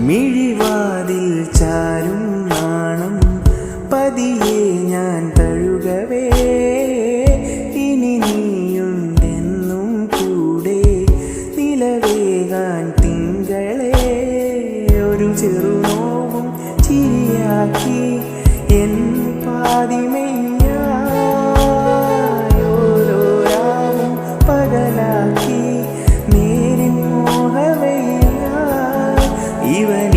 മിഴിവാതിൽ ചാരും നാണം പതിയെ ഞാൻ തഴുകവേ ഇനി നീയുണ്ടെന്നും കൂടെ നിലവേകാൻ തിങ്കളെ ഒരു ചെറുനോവും ചിരിയാക്കി എൻ പാതിമയ്യോരോരാവും പകലാക്കി നേരിൻ മോഹവയ്യ ഇവൻ